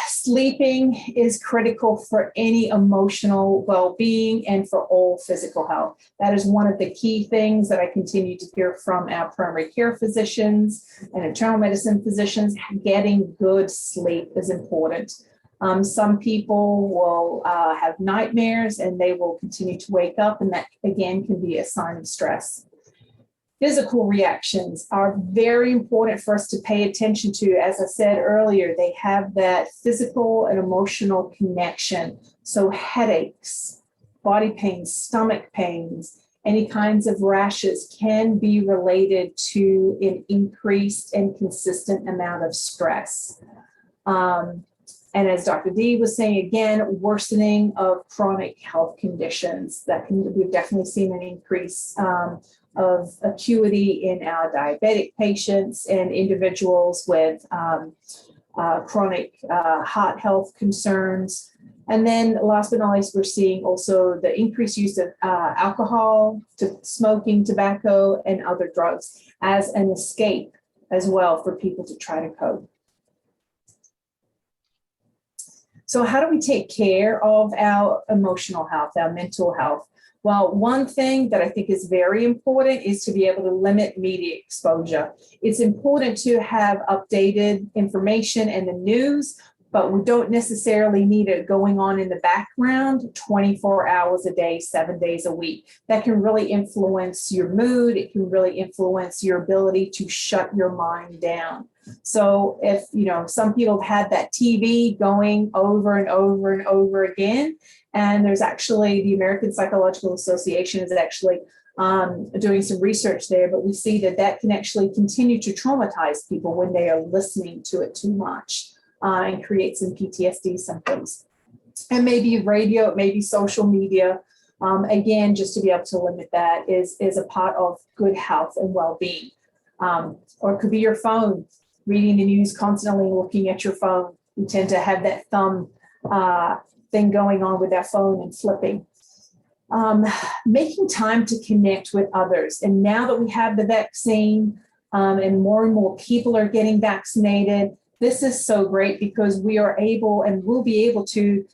Sleeping is critical for any emotional well-being and for all physical health. That is one of the key things that I continue to hear from our primary care physicians and internal medicine physicians. Getting good sleep is important. Some people will have nightmares, and they will continue to wake up, and that again can be a sign of stress. Physical reactions are very important for us to pay attention to. As I said earlier, they have that physical and emotional connection. So headaches, body pains, stomach pains, any kinds of rashes can be related to an increased and consistent amount of stress. And as Dr. D was saying, again, worsening of chronic health conditions. We've definitely seen an increase of acuity in our diabetic patients and individuals with chronic heart health concerns. And then last but not least, we're seeing also the increased use of alcohol, smoking, tobacco, and other drugs as an escape as well for people to try to cope. So how do we take care of our emotional health, our mental health? Well, one thing that I think is very important is to be able to limit media exposure. It's important to have updated information in the news, but we don't necessarily need it going on in the background 24 hours a day, 7 days a week. That can really influence your mood. It can really influence your ability to shut your mind down. So if, some people have had that TV going over and over and over again, and there's actually the American Psychological Association is actually doing some research there, but we see that can actually continue to traumatize people when they are listening to it too much and create some PTSD symptoms. And maybe radio, maybe social media. Again, just to be able to limit that is a part of good health and well-being. Or it could be your phone, reading the news constantly, looking at your phone. We tend to have that thumb thing going on with our phone and flipping. Making time to connect with others. And now that we have the vaccine and more people are getting vaccinated, this is so great because we are able and will be able to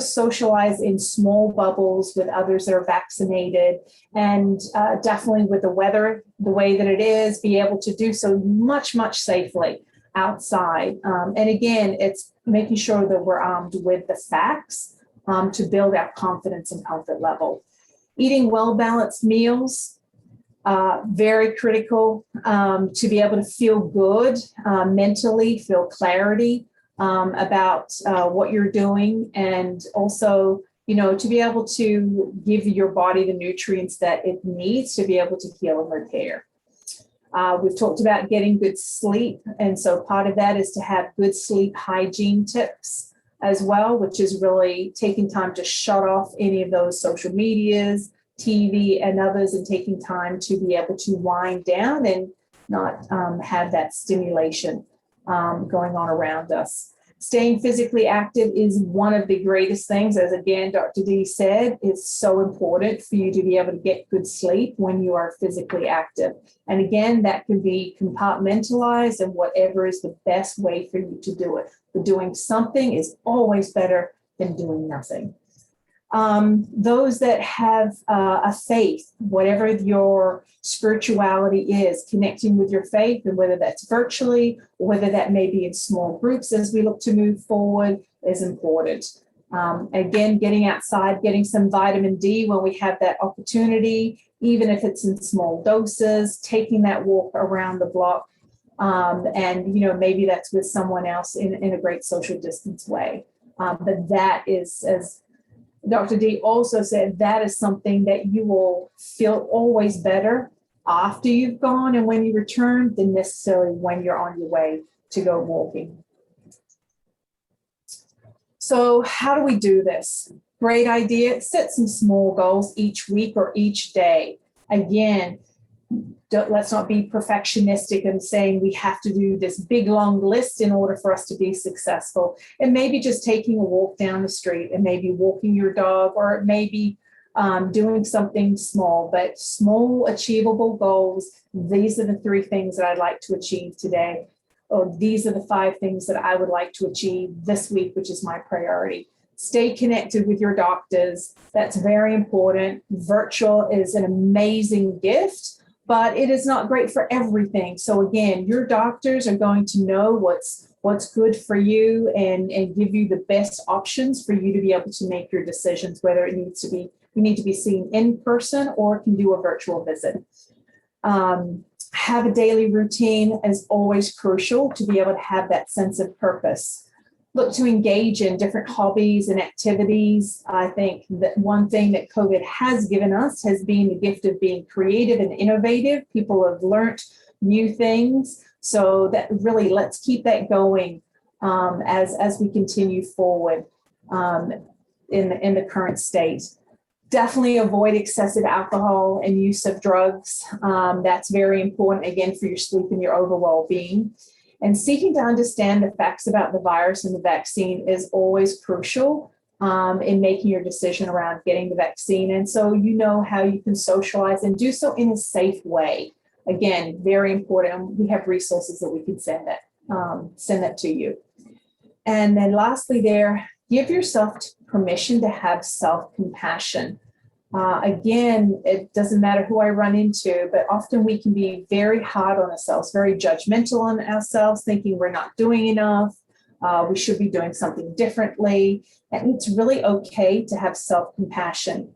socialize in small bubbles with others that are vaccinated, and definitely with the weather the way that it is, be able to do so much, much safely outside. And again, it's making sure that we're armed with the facts to build our confidence and comfort level. Eating well-balanced meals, very critical to be able to feel good mentally, feel clarity about what you're doing, and also, to be able to give your body the nutrients that it needs to be able to heal and repair. We've talked about getting good sleep. And so part of that is to have good sleep hygiene tips as well, which is really taking time to shut off any of those social medias, TV and others, and taking time to be able to wind down and not have that stimulation going on around us. Staying physically active is one of the greatest things. As again, Dr. D said, it's so important for you to be able to get good sleep when you are physically active. And again, that can be compartmentalized and whatever is the best way for you to do it. But doing something is always better than doing nothing. Those that have a faith, whatever your spirituality is, connecting with your faith, and whether that's virtually or whether that may be in small groups as we look to move forward, is important. Again, getting outside, getting some vitamin D when we have that opportunity, even if it's in small doses, taking that walk around the block, and maybe that's with someone else in a great social distance way. But that is, as Dr. D also said, that is something that you will feel always better after you've gone and when you return than necessarily when you're on your way to go walking. So how do we do this? Great idea. Set some small goals each week or each day. Again, let's not be perfectionistic and saying we have to do this big long list in order for us to be successful. It may be just taking a walk down the street, and maybe walking your dog, or it may be doing something small, but small achievable goals. These are the 3 things that I'd like to achieve today, or these are the 5 things that I would like to achieve this week, which is my priority. Stay connected with your doctors. That's very important. Virtual is an amazing gift, but it is not great for everything. So again, your doctors are going to know what's good for you and give you the best options for you to be able to make your decisions, whether you need to be seen in person or can do a virtual visit. Have a daily routine is always crucial to be able to have that sense of purpose. Look to engage in different hobbies and activities. I think that one thing that COVID has given us has been the gift of being creative and innovative. People have learned new things. So that really, let's keep that going as we continue forward in the current state. Definitely avoid excessive alcohol and use of drugs. That's very important, again, for your sleep and your overall being. And seeking to understand the facts about the virus and the vaccine is always crucial in making your decision around getting the vaccine. And so you know how you can socialize and do so in a safe way. Again, very important. We have resources that we can send that to you. And then lastly there, give yourself permission to have self-compassion. Again, it doesn't matter who I run into, but often we can be very hard on ourselves, very judgmental on ourselves, thinking we're not doing enough. We should be doing something differently. And it's really okay to have self-compassion.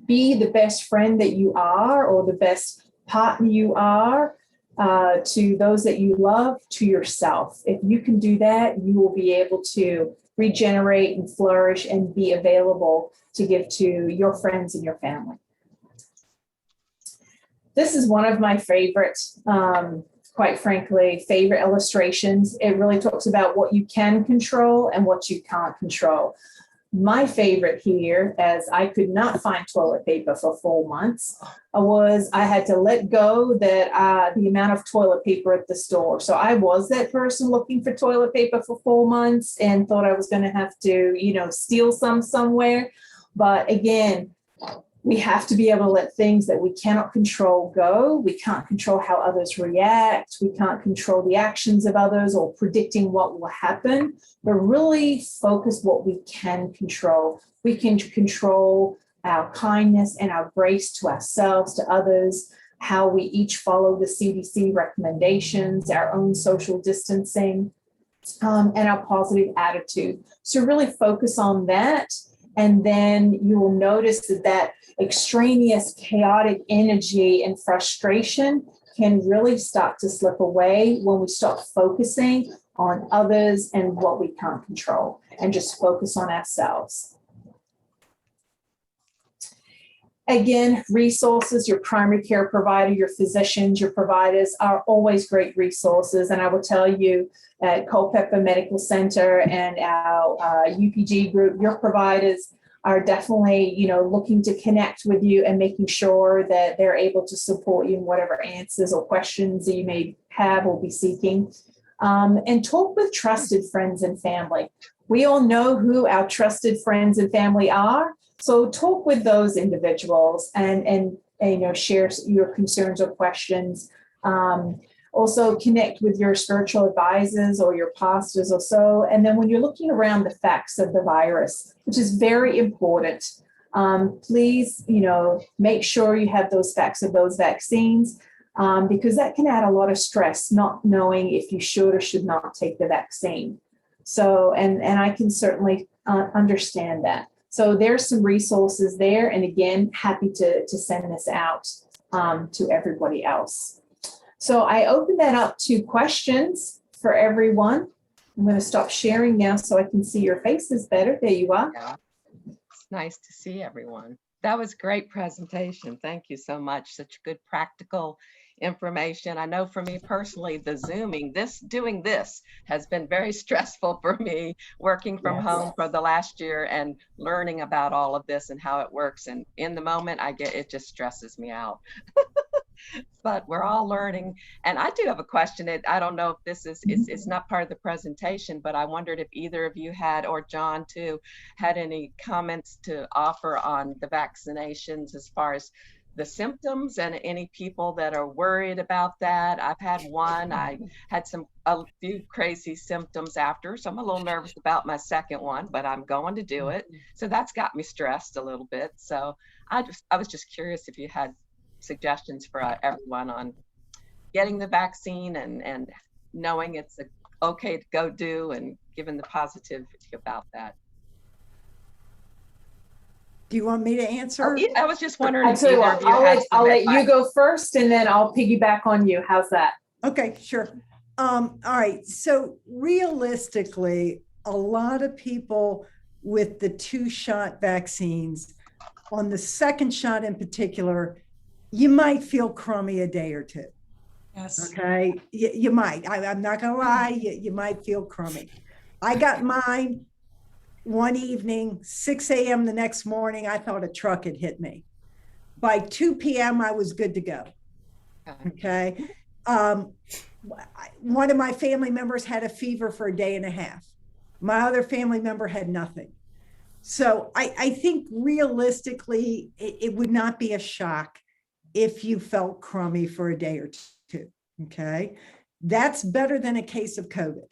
Be the best friend that you are, or the best partner you are, to those that you love, to yourself. If you can do that, you will be able to regenerate and flourish and be available to give to your friends and your family. This is one of my favorite, quite frankly, favorite illustrations. It really talks about what you can control and what you can't control. My favorite here, as I could not find toilet paper for 4 months, was I had to let go that the amount of toilet paper at the store. So I was that person looking for toilet paper for 4 months and thought I was going to have to, steal some somewhere. But again, we have to be able to let things that we cannot control go. We can't control how others react. We can't control the actions of others or predicting what will happen, but really focus what we can control. We can control our kindness and our grace to ourselves, to others, how we each follow the CDC recommendations, our own social distancing, and our positive attitude. So really focus on that. And then you will notice that extraneous chaotic energy and frustration can really start to slip away when we stop focusing on others and what we can't control and just focus on ourselves. Again, resources, your primary care provider, your physicians, your providers are always great resources. And I will tell you at Culpeper Medical Center and our UPG group, your providers are definitely, looking to connect with you and making sure that they're able to support you in whatever answers or questions that you may have or be seeking. And talk with trusted friends and family. We all know who our trusted friends and family are. So talk with those individuals and share your concerns or questions. Also connect with your spiritual advisors or your pastors or so. And then when you're looking around the facts of the virus, which is very important, please, make sure you have those facts of those vaccines, because that can add a lot of stress, not knowing if you should or should not take the vaccine. So, and I can certainly understand that. So there's some resources there. And again, happy to send this out to everybody else. So I open that up to questions for everyone. I'm going to stop sharing now so I can see your faces better. There you are. Yeah. It's nice to see everyone. That was great presentation. Thank you so much. Such good practical information. I know for me personally, the Zooming, doing this has been very stressful for me, working from home for the last year and learning about all of this and how it works. And in the moment, it just stresses me out. But we're all learning. And I do have a question. I don't know if this it's not part of the presentation, but I wondered if either of you had, or John too, had any comments to offer on the vaccinations as far as the symptoms and any people that are worried about that. I've had one. I had a few crazy symptoms after, so I'm a little nervous about my second one, but I'm going to do it. So that's got me stressed a little bit. So I was just curious if you had suggestions for everyone on getting the vaccine and knowing it's okay to go do, and given the positivity about that. Do you want me to answer? I was just wondering. I tell you what, I'll let you go first, and then I'll piggyback on you. How's that? Okay, sure. All right. So realistically, a lot of people with the 2-shot vaccines, on the second shot in particular, you might feel crummy a day or two. Yes. Okay. You might. I'm not going to lie. You might feel crummy. I got mine one evening, 6 a.m. the next morning. I thought a truck had hit me. By 2 p.m., I was good to go. Okay. One of my family members had a fever for a day and a half. My other family member had nothing. So I think realistically, it would not be a shock if you felt crummy for a day or two, okay? That's better than a case of COVID.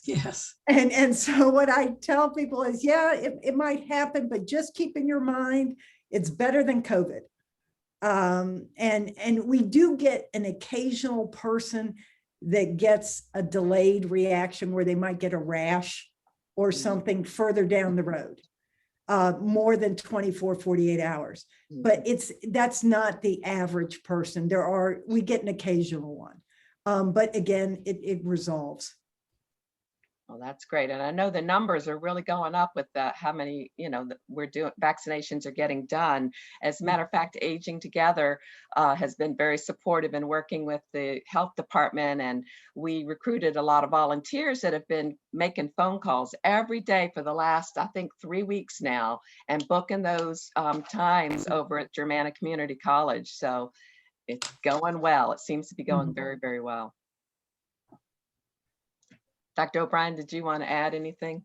Yes. And so what I tell people is, yeah, it might happen, but just keep in your mind, it's better than COVID. And we do get an occasional person that gets a delayed reaction where they might get a rash or something further down the road. More than 24, 48 hours. But that's not the average person. We get an occasional one. But again, it resolves. Well, that's great. And I know the numbers are really going up with how many, vaccinations are getting done. As a matter of fact, Aging Together has been very supportive in working with the health department. And we recruited a lot of volunteers that have been making phone calls every day for the last, I think, 3 weeks now, and booking those times over at Germanna Community College. So it's going well. It seems to be going very, very well. Dr. O'Brien, did you want to add anything?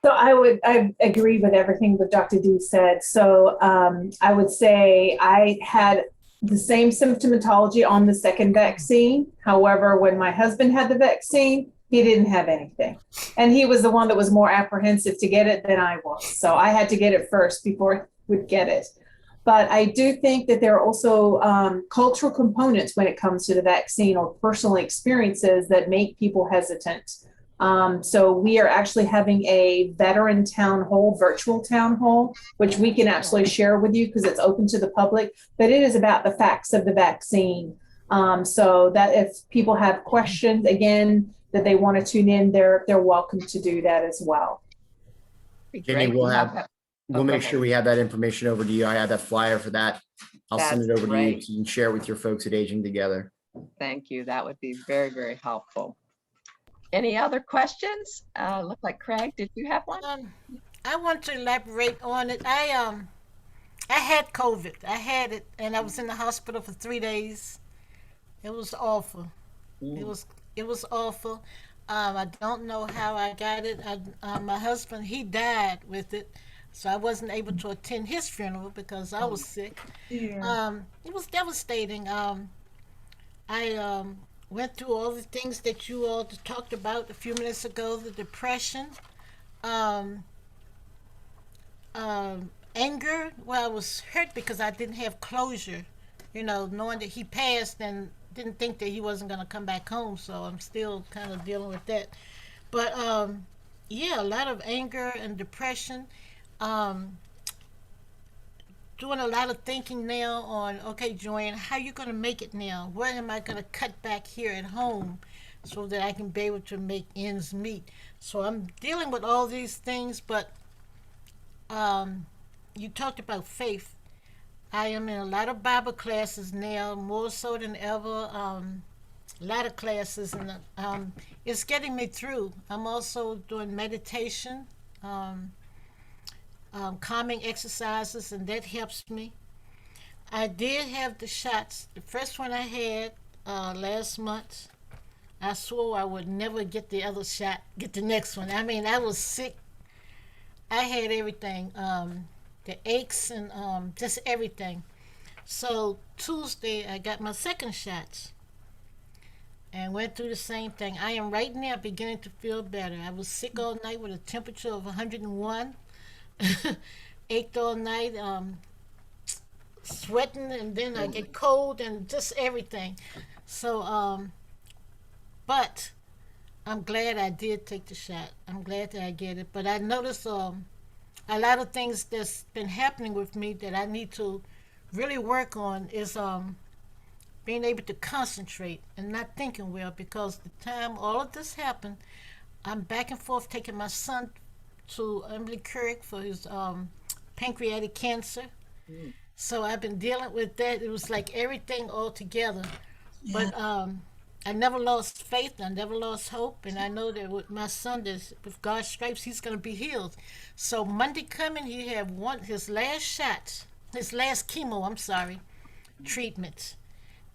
So I agree with everything that Dr. D said. So I would say I had the same symptomatology on the second vaccine. However, when my husband had the vaccine, he didn't have anything. And he was the one that was more apprehensive to get it than I was. So I had to get it first before he would get it. But I do think that there are also cultural components when it comes to the vaccine or personal experiences that make people hesitant. So we are actually having a veteran town hall, virtual town hall, which we can actually share with you because it's open to the public, but it is about the facts of the vaccine. So that if people have questions, again, that they want to tune in, they're welcome to do that as well. Jenny, we'll have We'll go make ahead. sure we have that information over to you. I have that flyer for that. I'll send That's it over to you great. so you can share it with your folks at Aging Together. Thank you. That would be very, very helpful. Any other questions? Look like Craig, did you have one? I want to elaborate on it. I had COVID. I had it, and I was in the hospital for 3 days. It was awful. It was it was awful. I don't know how I got it. My husband, he died with it, so I wasn't able to attend his funeral because I was sick. It was devastating. I went through all the things that you all talked about a few minutes ago, the depression, um, anger. Well, I was hurt because I didn't have closure, knowing that he passed and didn't think that he wasn't going to come back home. So I'm still kind of dealing with that. But yeah, a lot of anger and depression. Um, Doing a lot of thinking now on, okay, Joanne, how you going to make it now? Where am I going to cut back here at home so that I can be able to make ends meet? So I'm dealing with all these things, but you talked about faith. I am in a lot of Bible classes now, more so than ever. A lot of classes, and it's getting me through. I'm also doing meditation. Calming exercises, and that helps me. I did have the shots. The first one I had last month, I swore I would never get the other shot, get the next one. I mean, I was sick. I had everything, the aches and just everything. So Tuesday, I got my second shots and went through the same thing. I am right now beginning to feel better. I was sick all night with a temperature of 101. Ached all night, sweating, and then I get cold and just everything. So, but I'm glad I did take the shot. I'm glad that I get it. But I noticed a lot of things that's been happening with me that I need to really work on is being able to concentrate and not thinking well, because the time all of this happened, I'm back and forth taking my son to Emily Kirk for his pancreatic cancer. So I've been dealing with that. It was like everything all together. But I never lost faith. I never lost hope. And I know that with my son, with God's stripes, he's going to be healed. So Monday coming, he had his last shot, his last chemo, treatment.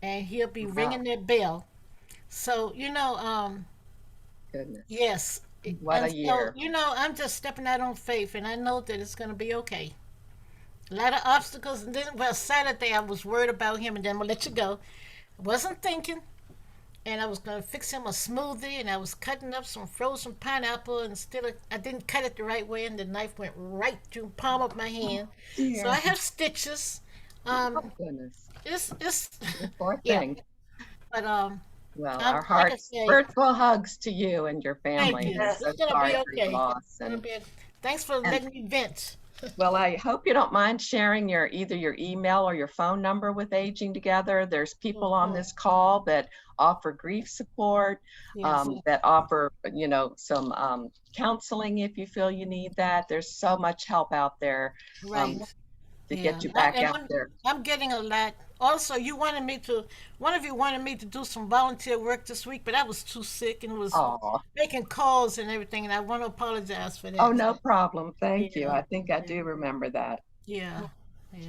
And he'll be ringing that bell. So, Goodness, yes. what a And so, year. I'm just stepping out on faith, and I know that it's going to be okay. A lot of obstacles, and then, well, Saturday I was worried about him, and then I'm going to let you go. I wasn't thinking, and I was going to fix him a smoothie, and I was cutting up some frozen pineapple, and I didn't cut it the right way, and the knife went right through the palm of my hand. So I have stitches. Oh, goodness, It's, the poor yeah, thing. but, Well, I'm, our like I hearts, say, virtual hugs to you and your thank family. you. I'm It's so going to sorry be for your okay. loss. It's gonna be, thanks for And letting me vent. well, I hope you don't mind sharing either your email or your phone number with Aging Together. There's people on Mhm. this call that offer grief support, Yes, that offer, some counseling if you feel you need that. There's so much help out there right. to Yeah, get you back and out there. I'm getting a lot. Also, one of you wanted me to do some volunteer work this week, but I was too sick and was Oh, making calls and everything, and I want to apologize for oh, that. no problem. Thank you. Yeah, I think I do remember that. yeah, yeah.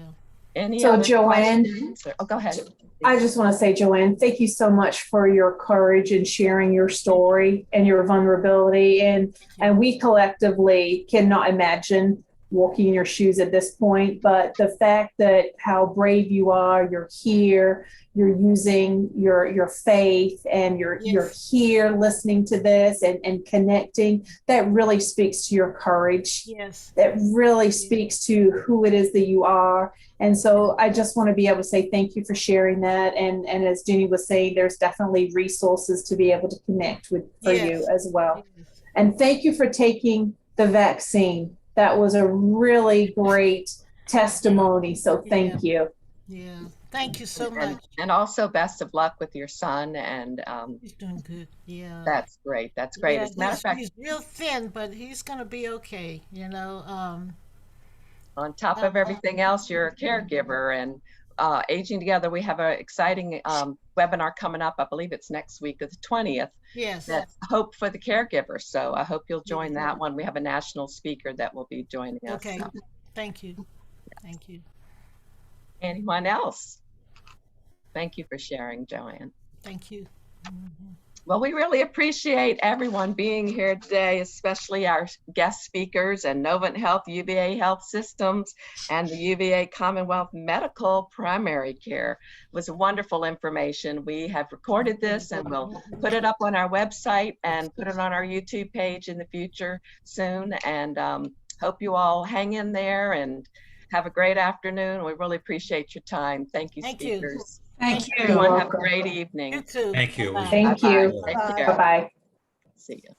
Any So other Joanne, questions? Oh, go ahead. I just want to say, Joanne, thank you so much for your courage in sharing your story and your vulnerability. And we collectively cannot imagine walking in your shoes at this point. But the fact that how brave you are, you're here, you're using your faith, and you're Yes, here listening to this and connecting, that really speaks to your courage. yes, That really yeah, speaks to who it is that you are. And so I just want to be able to say thank you for sharing that. And as Jenny was saying, there's definitely resources to be able to connect with for you yes, as well. yes, And thank you for taking the vaccine. That was a really great testimony. So yeah, thank you. yeah. Thank you so And much. and also best of luck with your son. And He's doing good. Yeah, that's great. That's great. yeah. As a matter of He's fact, he's real thin, but he's gonna be okay. On top of everything else, you're a caregiver, and Aging Together, we have an exciting webinar coming up. I believe it's next week, the 20th. Yes. That's Hope for the Caregiver. So I hope you'll join that one. We have a national speaker that will be joining us. Okay. Thank you. Thank you. Anyone else? Thank you for sharing, Joanne. Thank you. Well, we really appreciate everyone being here today, especially our guest speakers and Novant Health, UVA Health Systems, and the UVA Commonwealth Medical Primary Care. It was wonderful information. We have recorded this and we'll put it up on our website and put it on our YouTube page in the future soon. And hope you all hang in there and have a great afternoon. We really appreciate your time. Thank you, Thank you. speakers. Thank you. Everyone have a welcome. great You evening. too. Thank you. Bye-bye. Thank you. Take Bye. care. Bye-bye. See you.